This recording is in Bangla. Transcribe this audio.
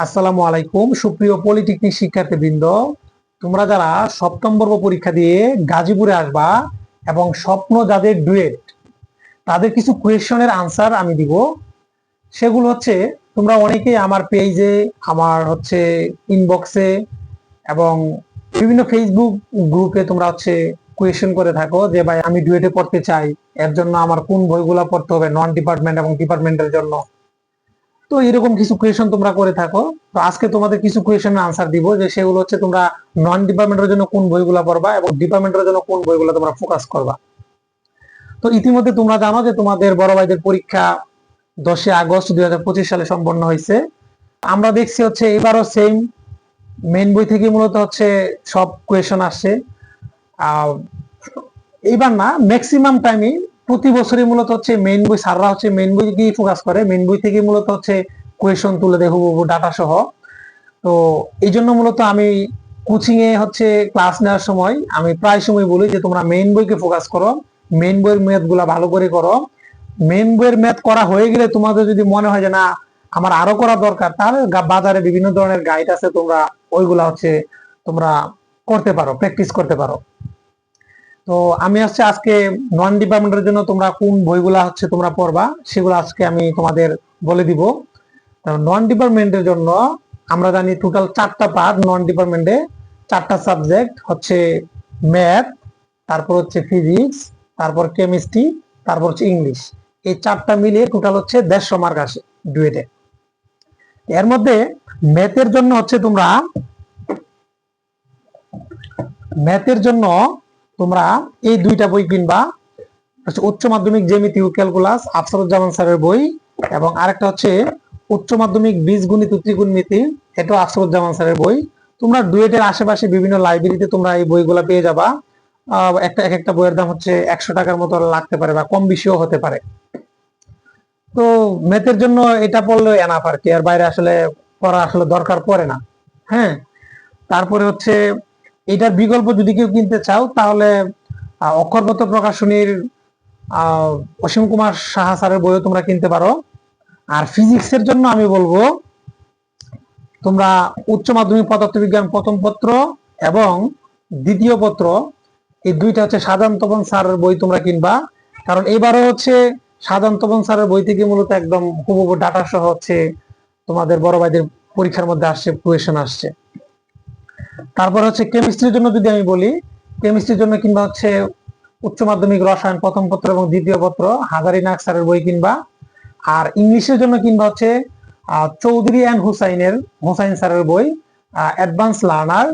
আসসালামু আলাইকুম সুপ্রিয় পলিটেকনিক শিক্ষার্থীবৃন্দ, তোমরা যারা সপ্তম বর্ষ পরীক্ষা দিয়ে গাজীপুরে আসবা এবং স্বপ্ন যাদের ডুয়েট, তাদের কিছু কোয়েশনের আনসার আমি দিব। সেগুলো হচ্ছে তোমরা অনেকেই আমার পেজে, আমার ইনবক্সে এবং বিভিন্ন ফেসবুক গ্রুপে তোমরা কোয়েশন করে থাকো যে ভাই আমি ডুয়েটে পড়তে চাই, এর জন্য আমার কোন বইগুলো পড়তে হবে নন ডিপার্টমেন্ট এবং ডিপার্টমেন্টের জন্য। তো এরকম কিছু কোয়েশন তোমরা করে থাকো। তো আজকে তোমাদের কিছু কোয়েশনের আনসার দিব, যে সেগুলো হচ্ছে তোমরা নন ডিপার্টমেন্টের জন্য কোন বইগুলো পড়বা এবং ডিপার্টমেন্টের জন্য কোন বইগুলো তোমরা ফোকাস করবা। তো ইতিমধ্যে তোমরা জানো যে তোমাদের বড় ভাইদের পরীক্ষা 10 আগস্ট 2025 সালে সম্পন্ন হয়েছে। আমরা দেখছি এবারও সেম মেইন বই থেকে মূলত সব কোয়েশন আসছে। এইবার না, ম্যাক্সিমাম টাইমই প্রতি বছরই মূলত মেইন বই স্যাররা মেইন বই দিয়ে ফোকাস করে, মেইন বই থেকে মূলত কোয়েশন তুলে দেয় হুবহু ডাটা সহ। তো এই জন্য মূলত আমি কোচিং এ ক্লাস নেওয়ার সময় আমি প্রায় সময় বলি যে তোমরা মেইন বইকে ফোকাস করো, মেইন বইয়ের ম্যাথ গুলা ভালো করে করো। মেইন বইয়ের ম্যাথ করা হয়ে গেলে তোমাদের যদি মনে হয় যে না আমার আরো করা দরকার, তাহলে বাজারে বিভিন্ন ধরনের গাইড আছে, তোমরা ওইগুলা তোমরা করতে পারো, প্র্যাকটিস করতে পারো। তো আমি আজকে নন ডিপার্টমেন্টের জন্য তোমরা কোন বইগুলা তোমরা পড়বা সেগুলো আজকে আমি তোমাদের বলে দিব। নন ডিপার্টমেন্টের জন্য আমরা জানি টোটাল 4টা পার্ট। নন ডিপার্টমেন্টে 4টা সাবজেক্ট ম্যাথ, তারপর ফিজিক্স, তারপর কেমিস্ট্রি, তারপর ইংলিশ। এই 4টা মিলিয়ে টোটাল 150 মার্ক আসে ডুয়েটে। এর মধ্যে ম্যাথের জন্য তোমরা এই 2টা বই কিনবা। উচ্চ মাধ্যমিক জ্যামিতি ও ক্যালকুলাস আফসারুজ্জামান স্যারের বই, এবং আরেকটা উচ্চ মাধ্যমিক বীজগণিত ও ত্রিকোণমিতি, এটা আফসারুজ্জামান স্যারের বই। তোমরা ডুয়েটের আশেপাশে বিভিন্ন লাইব্রেরিতে তোমরা এই বইগুলা পেয়ে যাবা। এক একটা বইয়ের দাম 100 টাকার মতো লাগতে পারে বা কম বেশিও হতে পারে। তো ম্যাথের জন্য এটা পড়লে এনাফ আর কি, এর বাইরে পড়া দরকার পড়ে না। হ্যাঁ, তারপরে এটার বিকল্প যদি কেউ কিনতে চাও তাহলে অক্ষরগত প্রকাশনীর অসীম কুমার সাহা স্যারের বইও তোমরা কিনতে পারো। আর ফিজিক্সের জন্য আমি বলবো তোমরা উচ্চ মাধ্যমিক পদার্থবিজ্ঞান প্রথম পত্র এবং দ্বিতীয় পত্র, এই 2টা সাধারণ তপন স্যারের বই তোমরা কিনবা। কারণ এবারও সাধারণ তপন স্যারের বই থেকে মূলত একদম হুবহু ডাটা সহ তোমাদের বড় ভাইদের পরীক্ষার মধ্যে আসছে, কোয়েশন আসছে। তারপর কেমিস্ট্রির জন্য যদি আমি বলি, কেমিস্ট্রির জন্য কিংবা উচ্চ মাধ্যমিক রসায়ন প্রথম পত্র এবং দ্বিতীয় পত্র হাজারি নাগ স্যারের বই কিনবা। আর ইংলিশের জন্য কিনবা চৌধুরী অ্যান্ড হুসাইন স্যারের বই অ্যাডভান্স লার্নার।